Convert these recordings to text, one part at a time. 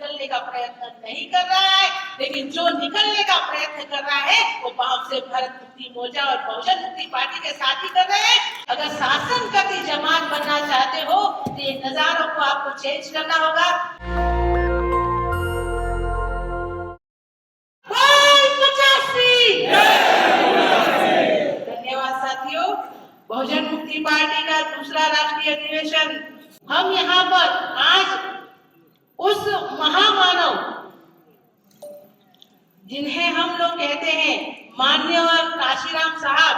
निकलने का प्रयत्न नहीं कर रहा है, लेकिन जो निकलने का प्रयत्न कर रहा है वो बाप से भारत मुक्ति मोर्चा और बहुजन मुक्ति पार्टी के साथ ही कर रहे हैं। अगर शासन करती जमात बनना चाहते हो तो ये नजारों को आपको चेंज करना होगा। धन्यवाद साथियों। बहुजन मुक्ति पार्टी का दूसरा राष्ट्रीय अधिवेशन हम यहाँ पर आज उस महामानव जिन्हें हम लोग कहते हैं माननीय काशीराम साहब,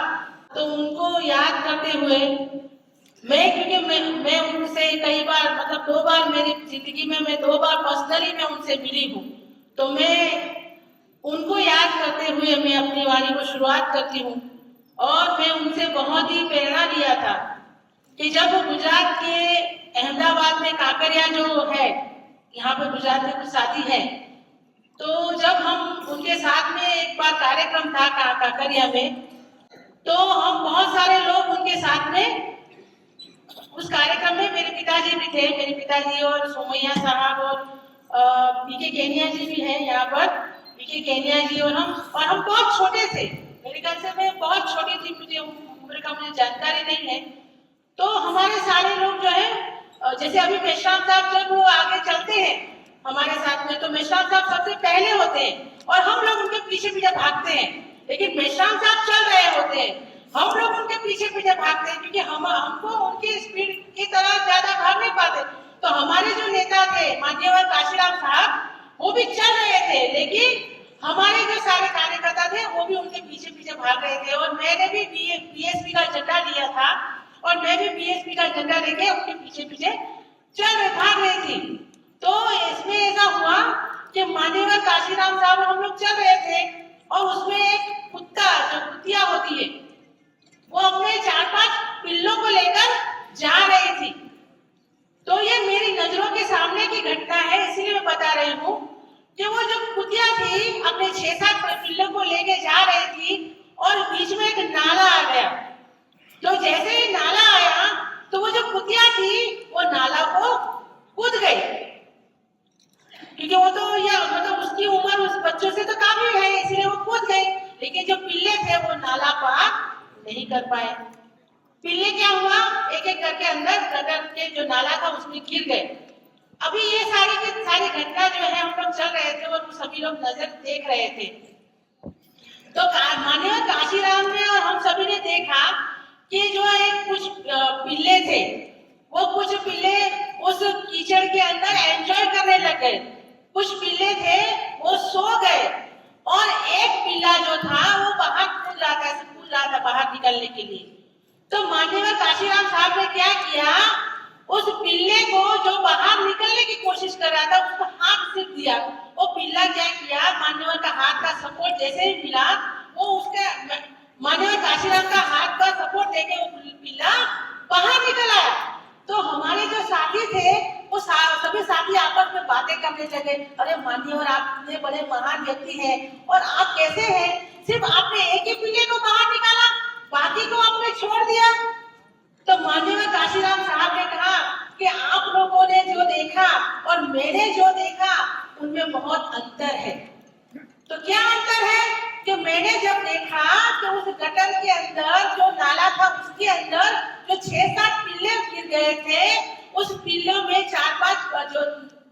तो उनको याद करते हुए क्योंकि मैं उनसे कई बार मतलब 2 बार मेरी जिंदगी में मैं 2 बार पर्सनली मैं उनसे मिली हूँ, तो मैं उनको याद करते हुए मैं अपनी वाणी को शुरुआत करती हूँ। और मैं उनसे बहुत ही प्रेरणा लिया था कि जब गुजरात के अहमदाबाद में काकरिया जो है, यहाँ पे गुजरात के कुछ साथी हैं, तो जब हम उनके साथ में एक बार कार्यक्रम था काकरिया में, तो हम बहुत सारे लोग उनके साथ में उस कार्यक्रम में मेरे पिताजी भी थे, मेरे पिताजी और सोमैया साहब और बीके केनिया जी भी हैं यहाँ पर, बीके केनिया जी और हम बहुत छोटे थे, मेरे ख्याल से मैं बहुत छोटी थी, मुझे उम्र का मुझे जानकारी नहीं है। तो हमारे सारे लोग जो है, जैसे अभी मेश्राम साहब जब वो आगे चलते हैं हमारे साथ में, तो मेश्राम साहब सबसे पहले होते हैं और हम लोग उनके पीछे पीछे भागते हैं, लेकिन मेश्राम साहब चल रहे होते हैं, हम लोग उनके पीछे पीछे भागते हैं, क्योंकि हमको उनकी स्पीड की तरह ज्यादा भाग नहीं पाते। तो हमारे जो नेता थे माननीय काशीराम साहब, वो भी चल रहे थे, लेकिन हमारे जो सारे कार्यकर्ता थे वो भी उनके पीछे पीछे भाग रहे थे। और मैंने भी बीएसपी का झंडा लिया था और मैं भी बीएसपी का झंडा लेके उनके पीछे पीछे भाग रही थी। तो इसमें ऐसा हुआ कि माननीय काशीराम साहब और हम लोग चल रहे थे और उसमें एक कुत्ता जो कुतिया होती है वो अपने 4-5 पिल्लों को लेकर जा रही थी। तो ये मेरी नजरों के सामने की घटना है, इसीलिए मैं बता रही हूँ कि वो जो कुतिया थी अपने 6-7 पिल्लों को लेके जा रही थी और बीच में एक नाला आ गया। तो जैसे ही नाला आया तो वो जो कुतिया थी वो नाला को कूद गई, क्योंकि वो तो मतलब उसकी उम्र उस बच्चों से तो काफी है, इसलिए वो कूद गई। लेकिन जो पिल्ले थे वो नाला पार नहीं कर पाए। पिल्ले क्या हुआ, एक एक करके अंदर गटर के जो नाला था उसमें गिर गए। अभी ये सारी घटना जो है हम लोग चल रहे थे और सभी लोग नजर देख रहे थे। तो माननीय काशीराम ने और हम सभी ने देखा कि जो एक कुछ पिल्ले थे, वो कुछ पिल्ले उस कीचड़ के अंदर एंजॉय करने लग गए, कुछ पिल्ले थे वो सो गए और एक पिल्ला जो था वो बाहर कूद रहा था बाहर निकलने के लिए। तो माननीय काशीराम साहब ने क्या किया, उस पिल्ले को जो बाहर निकलने की कोशिश कर रहा था उसको हाथ से दिया। वो पिल्ला क्या किया, माननीय का हाथ का सपोर्ट जैसे ही मिला वो उसके माननीय काशीराम का हाथ का सपोर्ट देके वो पिल्ला बाहर निकल आया। तो हमारे जो साथी थे वो सभी साथी आपस में बातें करने लगे, अरे माननीय आप इतने बड़े महान व्यक्ति हैं और आप कैसे हैं, सिर्फ आपने एक ही पिल्ले को बाहर निकाला, बाकी को आपने छोड़ दिया। तो माननीय काशीराम साहब ने कहा कि आप लोगों ने जो देखा और मैंने जो देखा उनमें बहुत अंतर है। तो क्या अंतर है कि मैंने जब देखा कि उस गटर के अंदर जो नाला था उसके अंदर जो 6-7 पिल्ले गिर गए थे, उस पिल्लों में 4-5 जो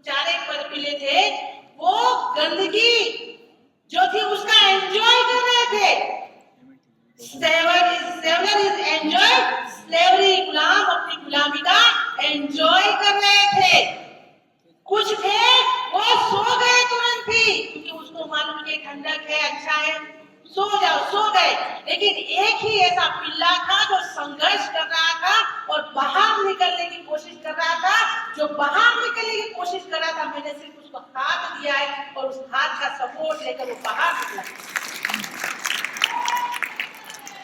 4 पिल्ले थे वो गंदगी जो थी उसका एंजॉय कर रहे थे। सेवर इज एंजॉय स्लेवरी, गुलाम अपनी गुलामी का एंजॉय कर रहे थे। कुछ थे वो सो गए तुरंत ही, क्योंकि उसको मालूम कि ठंडक है, अच्छा है, सो गए। लेकिन एक ही ऐसा पिल्ला था जो संघर्ष कर रहा था और बाहर निकलने की कोशिश कर रहा था। जो बाहर निकलने की कोशिश कर रहा था, मैंने सिर्फ उसको हाथ दिया है और उस हाथ का सपोर्ट लेकर वो बाहर निकला।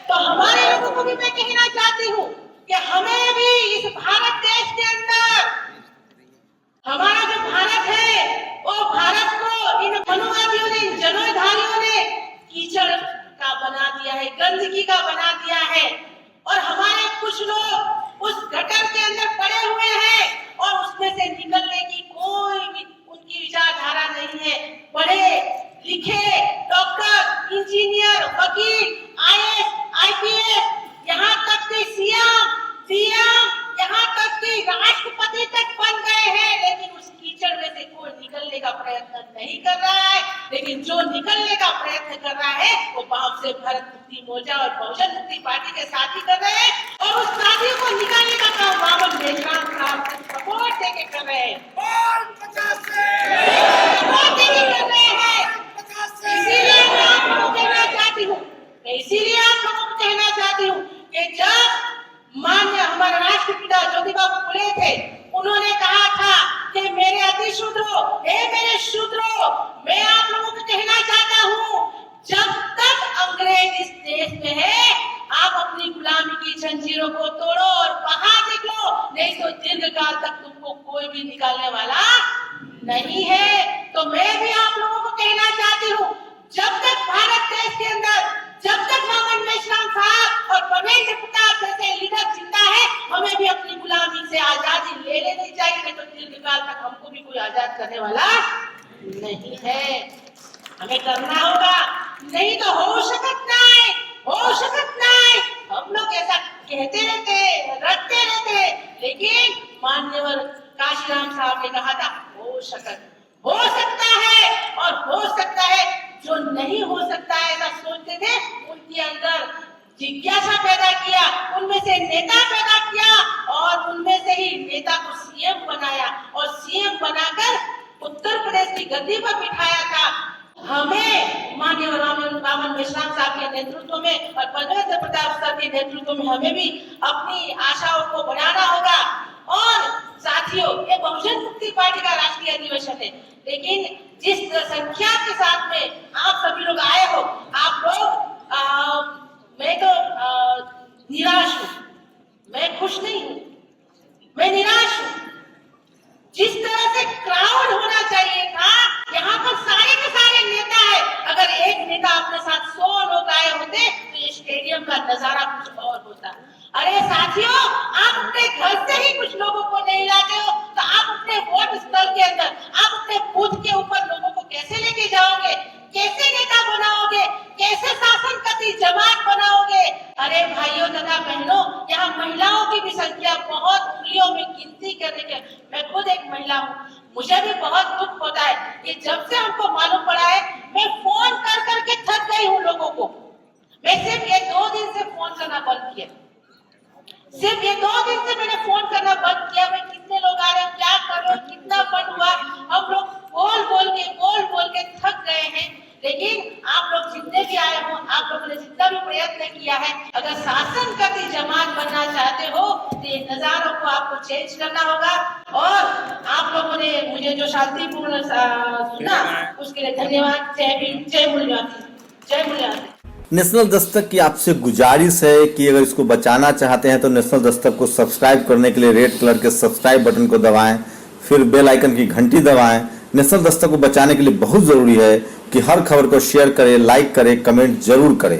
तो हमारे लोगों को भी मैं कहना चाहती हूँ कि हमें भी इस भारत देश के अंदर हमारा जो भारत है वो भारत को इन मनुवादियों ने, इन जनोधारियों ने कीचड़ का बना दिया है, गंदगी का बना दिया है। और हमारे कुछ लोग उस गटर के अंदर पड़े हुए हैं और उसमें से निकलने की कोई भी उनकी विचारधारा निकलने का प्रयत्न नहीं कर रहा है, लेकिन जो निकलने का प्रयत्न कर रहा है वो बाम से भारत मुक्ति मोर्चा और बहुजन मुक्ति पार्टी के साथी कर रहे हैं, और उस साथियों को निकालने का काम बामन मेश्राम साहब सपोर्ट देके कर रहे हैं, सपोर्ट देके कर रहे हैं। इसीलिए मैं आप लोगों को कहना चाहती हूँ, कि जब माननीय हमारे राष्ट्रपिता ज्योतिबा फुले थे, उन्होंने कहा था कि मेरे अति शूद्रों, हे मेरे शूद्रों, मैं आप लोगों को कहना चाहता हूँ, जब तक अंग्रेज इस देश में है, आप अपनी गुलामी की जंजीरों को तोड़ो और बाहर निकलो, नहीं तो दीर्घकाल तक तुमको कोई भी निकालने वाला नहीं है। तो मैं भी आप लोगों को कहना चाहती हूँ, जब तक भारत देश के अंदर, जब तक बामन मेश्राम साहब और परवेज प्रताप जैसे लीडर जिंदा है, हमें भी अपनी गुलामी से आजादी ले लेनी चाहिए, नहीं तो दीर्घकाल तक हमको भी कोई आजाद करने वाला नहीं है। हमें करना होगा, नहीं तो हो सकता है हम लोग ऐसा कहते रहते, रटते रहते, लेकिन माननीय काशीराम साहब ने कहा था हो सकता है, और हो सकता है। जो नहीं हो सकता है ऐसा सोचते थे, उनके अंदर जिज्ञासा पैदा किया, उनमें से नेता पैदा किया, और उनमें से ही नेता को सीएम बनाया, और सीएम बनाकर उत्तर प्रदेश की गद्दी पर बिठाया था। हमें माननीय बामन मेश्राम साहब के नेतृत्व में और परवेज प्रताप साहब के नेतृत्व में हमें भी अपनी आशाओं को बढ़ाना होगा। और साथियों, ये बहुजन मुक्ति पार्टी का राष्ट्रीय अधिवेशन है, लेकिन जिस संख्या के साथ में आप सभी लोग आए हो, आप लोग मैं तो निराश हूँ, मैं खुश नहीं हूँ, मैं निराश हूँ। जिस तरह से क्राउड होना चाहिए था, यहाँ पर सारे के सारे नेता है, अगर एक नेता अपने साथ 100 लोग आए होते तो ये स्टेडियम का नजारा कुछ और होता। अरे साथियों, आप अपने घर से ही कुछ लोगों को नहीं लाते हो, तो आप अपने वोट स्थल के अंदर, आप अपने बूथ के ऊपर लोगों को कैसे लेके जाओगे, कैसे नेता बनाओगे, कैसे शासन करती जमात बनाओगे। अरे भाइयों तथा बहनों, यहाँ महिलाओं की भी संख्या बहुत, उंगलियों में गिनती करने के, मैं खुद एक महिला हूँ, मुझे भी बहुत दुख होता है कि जब से हमको मालूम पड़ा है, मैं फोन कर करके थक गई हूँ लोगों को। मैं सिर्फ ये 2 दिन से फोन करना बंद किया, सिर्फ ये 2 दिन से मैंने फोन करना बंद किया। मैं कितने लोग आ रहे हैं, क्या कर रहे हो, कितना फंड हुआ, हम लोग बोल के थक गए हैं। लेकिन आप लोग जितने भी आए हो, आप लोगों ने जितना भी प्रयत्न किया है, अगर शासन करती जमात बनना चाहते हो तो ये नजारों को आपको चेंज करना होगा। और आप लोगों ने मुझे जो शांतिपूर्ण सुना, उसके लिए धन्यवाद। जय भीम, जय मूल्यावासी। नेशनल दस्तक की आपसे गुजारिश है कि अगर इसको बचाना चाहते हैं तो नेशनल दस्तक को सब्सक्राइब करने के लिए रेड कलर के सब्सक्राइब बटन को दबाएं, फिर बेल आइकन की घंटी दबाएं। नेशनल दस्तक को बचाने के लिए बहुत जरूरी है कि हर खबर को शेयर करें, लाइक करें, कमेंट जरूर करें।